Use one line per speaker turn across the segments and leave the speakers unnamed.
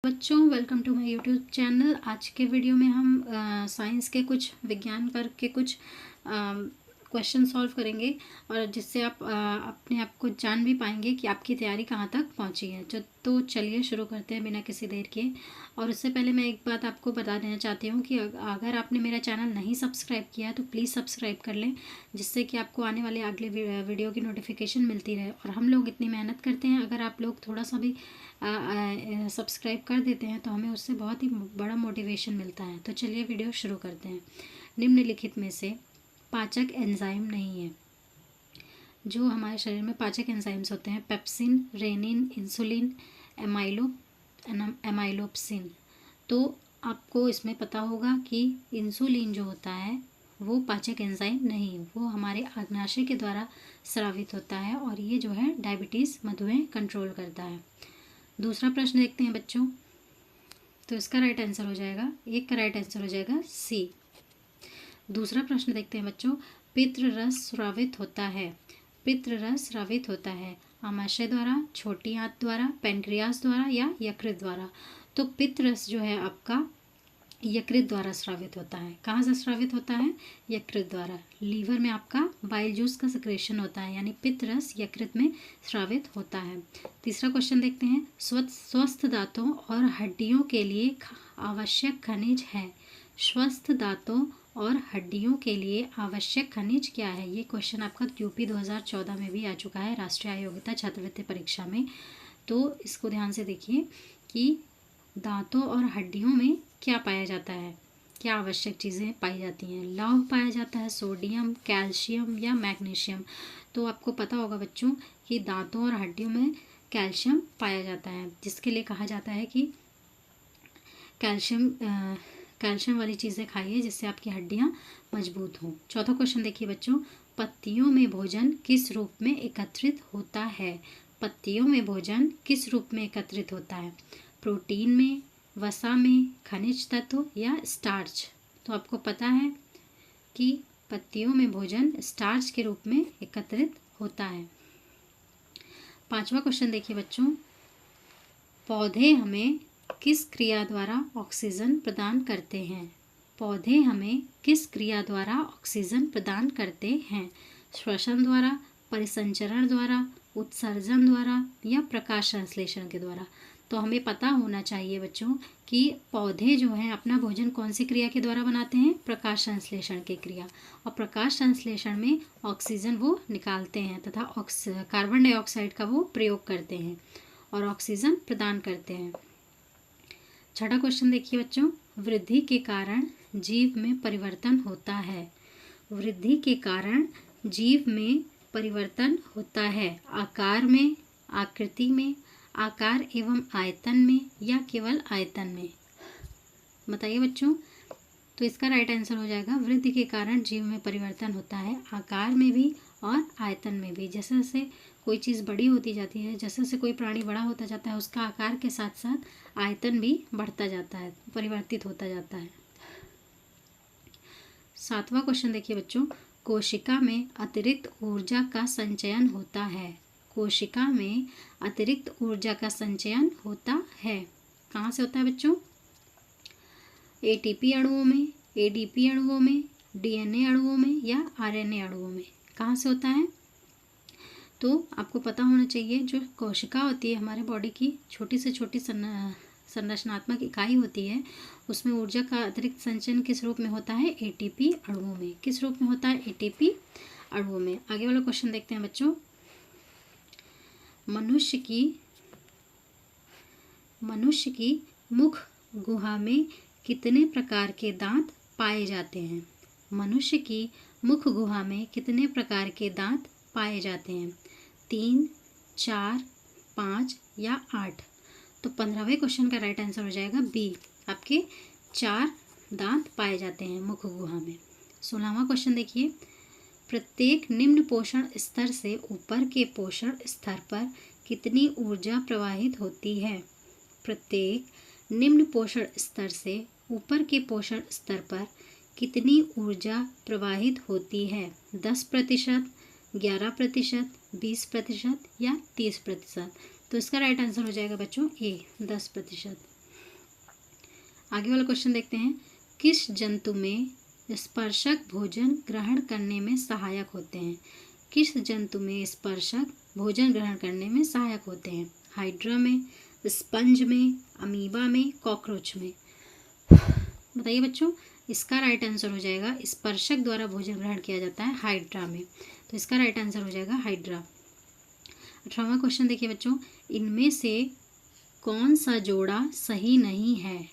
बच्चों, welcome to my YouTube channel. आज के वीडियो में हम साइंस के कुछ विज्ञान वर्ग के कुछ क्वेश्चन सॉल्व करेंगे और जिससे आप अपने आप को जान भी पाएंगे कि आपकी तैयारी कहाँ तक पहुँची है। तो चलिए शुरू करते हैं बिना किसी देर के। और उससे पहले मैं एक बात आपको बता देना चाहती हूँ कि अगर आपने मेरा चैनल नहीं सब्सक्राइब किया है तो प्लीज़ सब्सक्राइब कर लें, जिससे कि आपको आने वाले अगले वीडियो की नोटिफिकेशन मिलती रहे। और हम लोग इतनी मेहनत करते हैं, अगर आप लोग थोड़ा सा भी सब्सक्राइब कर देते हैं तो हमें उससे बहुत ही बड़ा मोटिवेशन मिलता है। तो चलिए वीडियो शुरू करते हैं। निम्नलिखित में से पाचक एंजाइम नहीं है। जो हमारे शरीर में पाचक एंजाइम्स होते हैं, पेप्सिन, रेनिन, इंसुलिन, एमाइलोप्सिन। तो आपको इसमें पता होगा कि इंसुलिन जो होता है वो पाचक एंजाइम नहीं, वो हमारे अग्नाशय के द्वारा स्रावित होता है और ये जो है डायबिटीज़, मधुमेह कंट्रोल करता है। दूसरा प्रश्न देखते हैं बच्चों। तो इसका राइट आंसर हो जाएगा, एक का राइट आंसर हो जाएगा सी। दूसरा प्रश्न देखते हैं बच्चों। पित्र रस स्रावित होता है। पित्र रस स्रावित होता है आमाशय द्वारा, छोटी आंत द्वारा, पेनक्रियास द्वारा या यकृत द्वारा। तो पित्त रस जो है आपका यकृत द्वारा स्रावित होता है। कहाँ से स्रावित होता है? यकृत द्वारा। लीवर में आपका बाइल जूस का सिक्रेशन होता है, यानी पित्त रस यकृत में स्रावित होता है। तीसरा क्वेश्चन देखते हैं। स्वस्थ दांतों और हड्डियों के लिए आवश्यक खनिज है। स्वस्थ दांतों और हड्डियों के लिए आवश्यक खनिज क्या है? ये क्वेश्चन आपका यूपी 2014 में भी आ चुका है, राष्ट्रीय आयोगिता छात्रवृत्ति परीक्षा में। तो इसको ध्यान से देखिए कि दांतों और हड्डियों में क्या पाया जाता है, क्या आवश्यक चीज़ें पाई जाती हैं। लौह पाया जाता है, सोडियम, कैल्शियम या मैग्नीशियम। तो आपको पता होगा बच्चों कि दांतों और हड्डियों में कैल्शियम पाया जाता है, जिसके लिए कहा जाता है कि कैल्शियम वाली चीज़ें खाइए जिससे आपकी हड्डियाँ मजबूत हों। चौथा क्वेश्चन देखिए बच्चों। पत्तियों में भोजन किस रूप में एकत्रित होता है? पत्तियों में भोजन किस रूप में एकत्रित होता है? प्रोटीन में, वसा में, खनिज तत्व या स्टार्च? तो आपको पता है कि पत्तियों में भोजन स्टार्च के रूप में एकत्रित होता है। पांचवा क्वेश्चन देखिए बच्चों। पौधे हमें किस क्रिया द्वारा ऑक्सीजन प्रदान करते हैं? पौधे हमें किस क्रिया द्वारा ऑक्सीजन प्रदान करते हैं? श्वसन द्वारा, परिसंचरण द्वारा, उत्सर्जन द्वारा या प्रकाश संश्लेषण के द्वारा? तो हमें पता होना चाहिए बच्चों कि पौधे जो हैं अपना भोजन कौन सी क्रिया के द्वारा बनाते हैं? प्रकाश संश्लेषण की क्रिया। और प्रकाश संश्लेषण में ऑक्सीजन वो निकालते हैं तथा कार्बन डाइऑक्साइड का वो प्रयोग करते हैं और ऑक्सीजन प्रदान करते हैं। छठा क्वेश्चन देखिए बच्चों। वृद्धि के कारण जीव में परिवर्तन होता है। वृद्धि के कारण जीव में परिवर्तन होता है। आकार में, आकृति में, आकार एवं आयतन में या केवल आयतन में? बताइए बच्चों। तो इसका राइट आंसर हो जाएगा, वृद्धि के कारण जीव में परिवर्तन होता है आकार में भी और आयतन में भी। जैसे जैसे कोई चीज़ बड़ी होती जाती है, जैसे जैसे कोई प्राणी बड़ा होता जाता है, उसका आकार के साथ साथ आयतन भी बढ़ता जाता है, परिवर्तित होता जाता है। सातवां क्वेश्चन देखिए बच्चों। कोशिका में अतिरिक्त ऊर्जा का संचयन होता है। कोशिका में अतिरिक्त ऊर्जा का संचयन होता है। कहाँ से होता है बच्चों? एटीपी अणुओं में, एडीपी अणुओं में, डीएनए अणुओं में या आरएनए अणुओं में? कहाँ से होता है? तो आपको पता होना चाहिए, जो कोशिका होती है हमारे बॉडी की छोटी से छोटी संरचनात्मक इकाई होती है, उसमें ऊर्जा का अतिरिक्त संचयन किस रूप में होता है? एटीपी अणुओं में। किस रूप में होता है? एटीपी अणुओं में। आगे वाला क्वेश्चन देखते हैं बच्चों। मनुष्य की मुख गुहा में कितने प्रकार के दांत पाए जाते हैं? मनुष्य की मुख गुहा में कितने प्रकार के दांत पाए जाते हैं? 3, 4, 5 या 8? तो 15वें क्वेश्चन का राइट आंसर हो जाएगा बी। आपके 4 दांत पाए जाते हैं मुख गुहा में। 16वां क्वेश्चन देखिए। प्रत्येक निम्न पोषण स्तर से ऊपर के पोषण स्तर पर कितनी ऊर्जा प्रवाहित होती है? प्रत्येक निम्न पोषण स्तर से ऊपर के पोषण स्तर पर कितनी ऊर्जा प्रवाहित होती है? 10%, 11%, 20% या 30%? तो इसका राइट आंसर हो जाएगा बच्चों ए, 10%। आगे वाला क्वेश्चन देखते हैं, किस जंतु में स्पर्शक भोजन ग्रहण करने में सहायक होते हैं? किस जंतु में स्पर्शक भोजन ग्रहण करने में सहायक होते हैं? हाइड्रा में, स्पंज में, अमीबा में, कॉकरोच में? बताइए बच्चों, इसका राइट आंसर हो जाएगा स्पर्शक द्वारा भोजन ग्रहण किया जाता है हाइड्रा में, तो इसका राइट आंसर हो जाएगा हाइड्रा। 18वां क्वेश्चन देखिए बच्चों, इनमें से कौन सा जोड़ा सही नहीं है?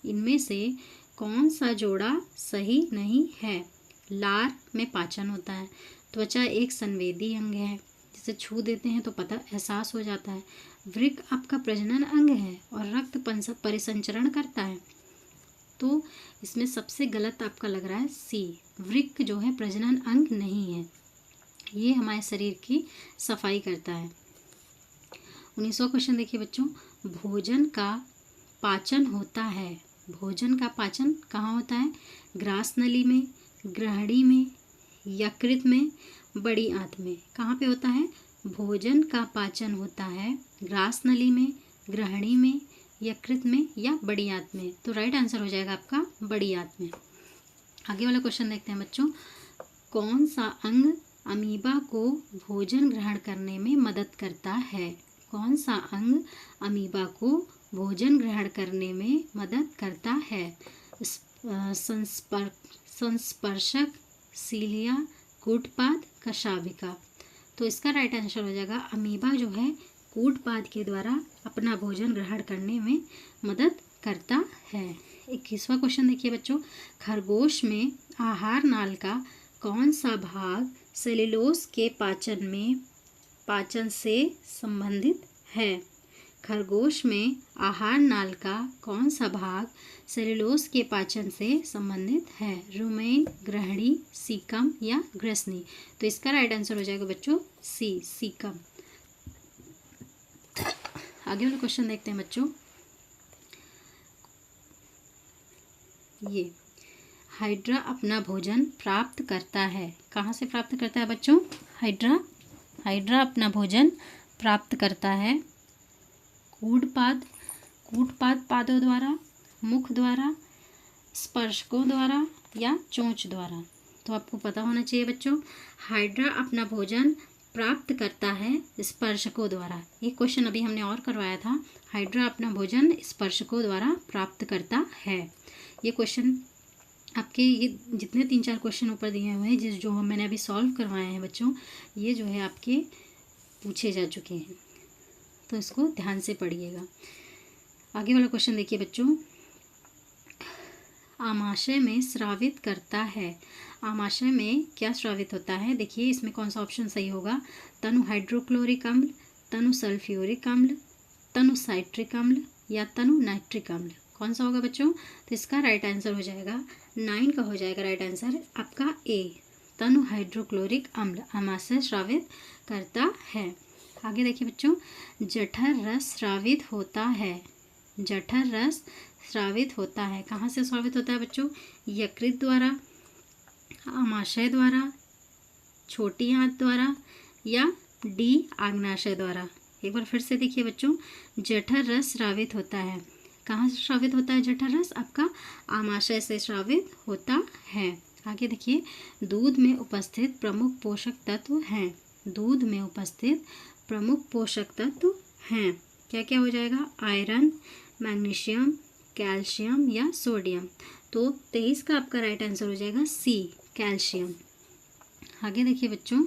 इनमें से कौन सा जोड़ा सही नहीं है? लार में पाचन होता है, त्वचा एक संवेदी अंग है, जिसे छू देते हैं तो पता एहसास हो जाता है, वृक्क आपका प्रजनन अंग है और रक्त परिसंचरण करता है। तो इसमें सबसे गलत आपका लग रहा है सी, वृक्क जो है प्रजनन अंग नहीं है, ये हमारे शरीर की सफाई करता है। 19वां क्वेश्चन देखिए बच्चों, भोजन का पाचन होता है, भोजन का पाचन कहाँ होता है? ग्रास नली में, ग्रहणी में, यकृत में, बड़ी आंत में। कहाँ पे होता है? भोजन का पाचन होता है ग्रास नली में, ग्रहणी में, यकृत में या बड़ी आंत में। तो राइट आंसर हो जाएगा आपका बड़ी आंत में। आगे वाला क्वेश्चन देखते हैं बच्चों, कौन सा अंग अमीबा को भोजन ग्रहण करने में मदद करता है? कौन सा अंग अमीबा को भोजन ग्रहण करने में मदद करता है? संस्पर्शक, सीलिया, कूटपाद, कशाभिका। तो इसका राइट आंसर हो जाएगा अमीबा जो है कूटपाद के द्वारा अपना भोजन ग्रहण करने में मदद करता है। 21वां क्वेश्चन देखिए बच्चों, खरगोश में आहार नाल का कौन सा भाग सेल्यूलोज के पाचन से संबंधित है? खरगोश में आहार नाल का कौन सा भाग सेल्यूलोज के पाचन से संबंधित है? रुमेन, ग्रहणी, सीकम या ग्रसनी? तो इसका राइट आंसर हो जाएगा बच्चों सी, सीकम। आगे वाला क्वेश्चन देखते हैं बच्चों, ये हाइड्रा अपना भोजन प्राप्त करता है, कहाँ से प्राप्त करता है बच्चों? हाइड्रा अपना भोजन प्राप्त करता है कूटपाद पादों द्वारा, मुख द्वारा, स्पर्शकों द्वारा या चोंच द्वारा। तो आपको पता होना चाहिए बच्चों, हाइड्रा अपना भोजन प्राप्त करता है स्पर्शकों द्वारा। एक क्वेश्चन अभी हमने और करवाया था, हाइड्रा अपना भोजन स्पर्शकों द्वारा प्राप्त करता है। ये क्वेश्चन आपके ये जितने 3-4 क्वेश्चन ऊपर दिए हुए हैं, जो मैंने अभी सॉल्व करवाए हैं बच्चों, ये जो है आपके पूछे जा चुके हैं, तो इसको ध्यान से पढ़िएगा। आगे वाला क्वेश्चन देखिए बच्चों, आमाशय में स्रावित करता है, आमाशय में क्या स्रावित होता है? देखिए इसमें कौन सा ऑप्शन सही होगा? तनु हाइड्रोक्लोरिक अम्ल, तनु सल्फ्यूरिक अम्ल, तनु साइट्रिक अम्ल या तनु नाइट्रिक अम्ल? कौन सा होगा बच्चों? तो इसका राइट आंसर हो जाएगा 9 का हो जाएगा राइट आंसर आपका ए, तनु हाइड्रोक्लोरिक अम्ल आमाशय स्रावित करता है। आगे देखिए बच्चों, जठर रस स्रावित होता है, जठर रस स्रावित होता है, कहाँ से स्रावित होता है बच्चों? यकृत द्वारा, आमाशय द्वारा, छोटी आंत द्वारा या डी आग्नाशय द्वारा? एक बार फिर से देखिए बच्चों, जठर रस स्रावित होता है, कहाँ से स्रावित होता है जठर रस? आपका आमाशय से स्रावित होता है। आगे देखिए, दूध में उपस्थित प्रमुख पोषक तत्व हैं, दूध में उपस्थित प्रमुख पोषक तत्व हैं, क्या क्या हो जाएगा? आयरन, मैग्नीशियम, कैल्शियम या सोडियम? तो 23 का आपका राइट आंसर हो जाएगा सी, कैल्शियम। आगे देखिए बच्चों,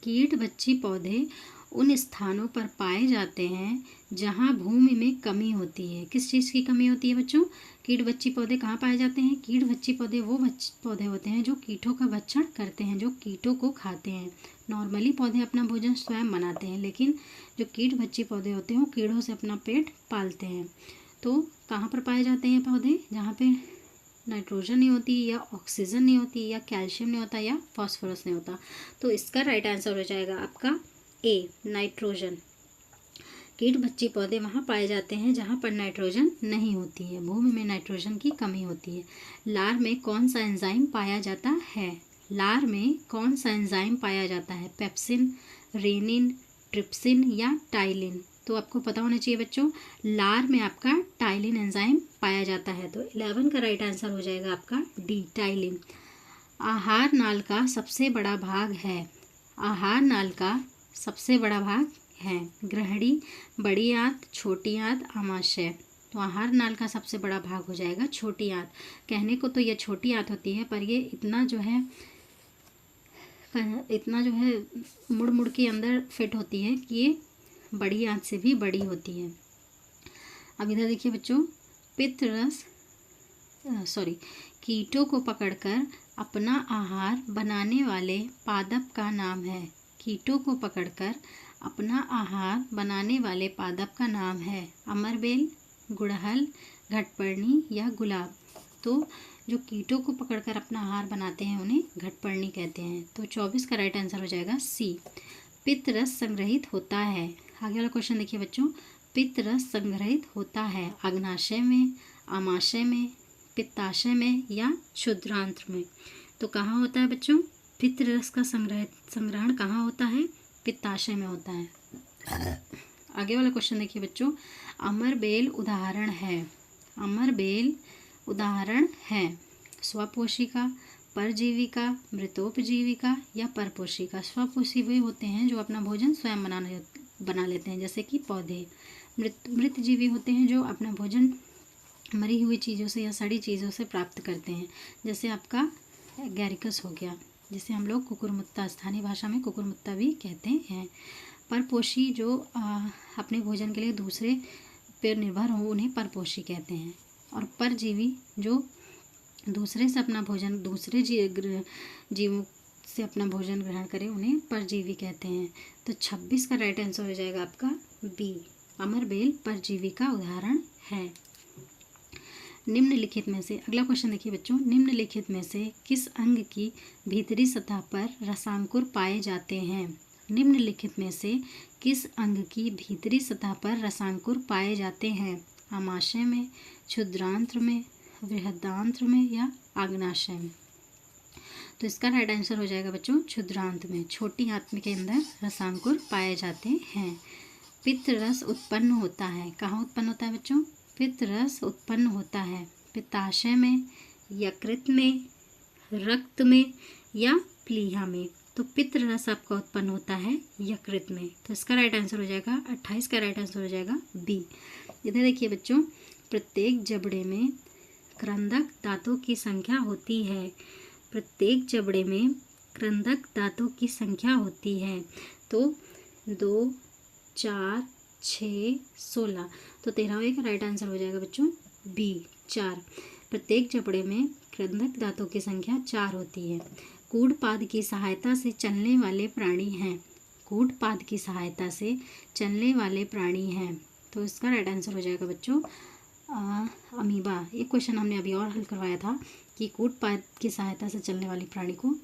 कीट बच्ची पौधे उन स्थानों पर पाए जाते हैं जहां भूमि में कमी होती है। किस चीज़ की कमी होती है बच्चों? कीट बच्ची पौधे कहाँ पाए जाते हैं? कीट बच्ची पौधे वो पौधे होते हैं जो कीटों का भक्षण करते हैं, जो कीटों को खाते हैं। नॉर्मली पौधे अपना भोजन स्वयं बनाते हैं, लेकिन जो कीट बच्ची पौधे होते हैं वो कीड़ों से अपना पेट पालते हैं। तो कहाँ पर पाए जाते हैं पौधे? जहाँ पे नाइट्रोजन नहीं होती या ऑक्सीजन नहीं होती या कैल्शियम नहीं होता या फॉस्फोरस नहीं होता। तो इसका राइट आंसर हो जाएगा आपका ए, नाइट्रोजन। कीट बच्ची पौधे वहाँ पाए जाते हैं जहाँ पर नाइट्रोजन नहीं होती है, भूमि में नाइट्रोजन की कमी होती है। लार में कौन सा एंजाइम पाया जाता है? लार में कौन सा एंजाइम पाया जाता है? पेप्सिन, रेनिन, ट्रिप्सिन या टाइलिन? तो आपको पता होना चाहिए बच्चों, लार में आपका टाइलिन एंजाइम पाया जाता है। तो 11 का राइट आंसर हो जाएगा आपका डी, टाइलिन। आहार नाल का सबसे बड़ा भाग है। आहार नाल का सबसे बड़ा भाग है ग्रहणी, बड़ी आंत, छोटी आंत, आमाशय। तो आहार नाल का सबसे बड़ा भाग हो जाएगा छोटी आंत। कहने को तो यह छोटी आंत होती है, पर ये इतना जो है मुड़ मुड़ के अंदर फिट होती है कि ये बड़ी आंत से भी बड़ी होती है। अब इधर देखिए बच्चों, कीटों को पकड़कर अपना आहार बनाने वाले पादप का नाम है। कीटों को पकड़कर अपना आहार बनाने वाले पादप का नाम है अमरबेल, गुड़हल, घटपर्णी या गुलाब। तो जो कीटों को पकड़कर अपना आहार बनाते हैं उन्हें घटपर्णी कहते हैं। तो 24 का राइट आंसर हो जाएगा सी, पित्त रस संग्रहित होता है। आगे वाला क्वेश्चन देखिए बच्चों, पित्त रस संग्रहित होता है अग्नाशय में, आमाशय में, पित्ताशय में या क्षुद्रांत्र में। तो कहाँ होता है बच्चों, पित्त रस का संग्रहण कहाँ होता है, पित्ताशय में होता है। आगे वाला क्वेश्चन देखिए बच्चों, अमरबेल उदाहरण है। अमरबेल उदाहरण है स्वपोषिका, परजीविका, मृतोपजीविका या परपोषिका। स्वपोषी वे होते हैं जो अपना भोजन स्वयं बना लेते हैं, जैसे कि पौधे। मृतजीवी होते हैं जो अपना भोजन मरी हुई चीज़ों से या सड़ी चीज़ों से प्राप्त करते हैं, जैसे आपका गैरिकस हो गया, जिसे हम लोग कुकुरमुत्ता, स्थानीय भाषा में कुकुरमुत्ता भी कहते हैं। परपोषी जो अपने भोजन के लिए दूसरे पर निर्भर हो उन्हें परपोषी कहते हैं। और परजीवी जो दूसरे से अपना भोजन, दूसरे जीवों से अपना भोजन ग्रहण करें उन्हें परजीवी कहते हैं। तो 26 का राइट आंसर हो जाएगा आपका बी, अमरबेल परजीवी का उदाहरण है। निम्नलिखित में से, अगला क्वेश्चन देखिए बच्चों, निम्नलिखित में से किस अंग की भीतरी सतह पर रसांकुर पाए जाते हैं। निम्नलिखित में से किस अंग की भीतरी सतह पर रसांकुर पाए जाते हैं, आमाशय में, क्षुद्रांत्र में, बृहदांत्र में या आग्नाशय में। तो इसका राइट आंसर हो जाएगा बच्चों क्षुद्रांत में, छोटी आंत के अंदर रसांकुर पाए जाते हैं। पित्त रस उत्पन्न होता है, कहाँ उत्पन्न होता है बच्चों, पित्त रस उत्पन्न होता है पित्ताशय में, यकृत में, रक्त में या प्लीहा में। तो पित्त रस आपका उत्पन्न होता है यकृत में। तो इसका राइट आंसर हो जाएगा 28 का राइट आंसर हो जाएगा बी। इधर देखिए बच्चों, प्रत्येक जबड़े में क्रंदक दांतों की संख्या होती है। प्रत्येक जबड़े में क्रंदक दांतों की संख्या होती है। तो 2, 4, 6, 16। तो 13वें का राइट आंसर हो जाएगा बच्चों बी, 4। प्रत्येक जबड़े में क्रंदक दांतों की संख्या 4 होती है। कूड़पाद की सहायता से चलने वाले प्राणी हैं। कूड़पाद की सहायता से चलने वाले प्राणी हैं। तो इसका राइट आंसर हो जाएगा बच्चों अमीबा। ये क्वेश्चन हमने अभी और हल करवाया था कि कूड़पाद की सहायता से चलने वाली प्राणी को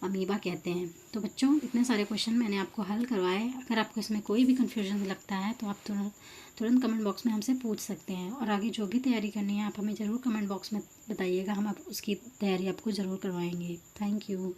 अमीबा कहते हैं। तो बच्चों, इतने सारे क्वेश्चन मैंने आपको हल करवाए। अगर आपको इसमें कोई भी कन्फ्यूजन लगता है तो आप तुरंत कमेंट बॉक्स में हमसे पूछ सकते हैं। और आगे जो भी तैयारी करनी है आप हमें ज़रूर कमेंट बॉक्स में बताइएगा, हम आप उसकी तैयारी आपको ज़रूर करवाएंगे। Thank you.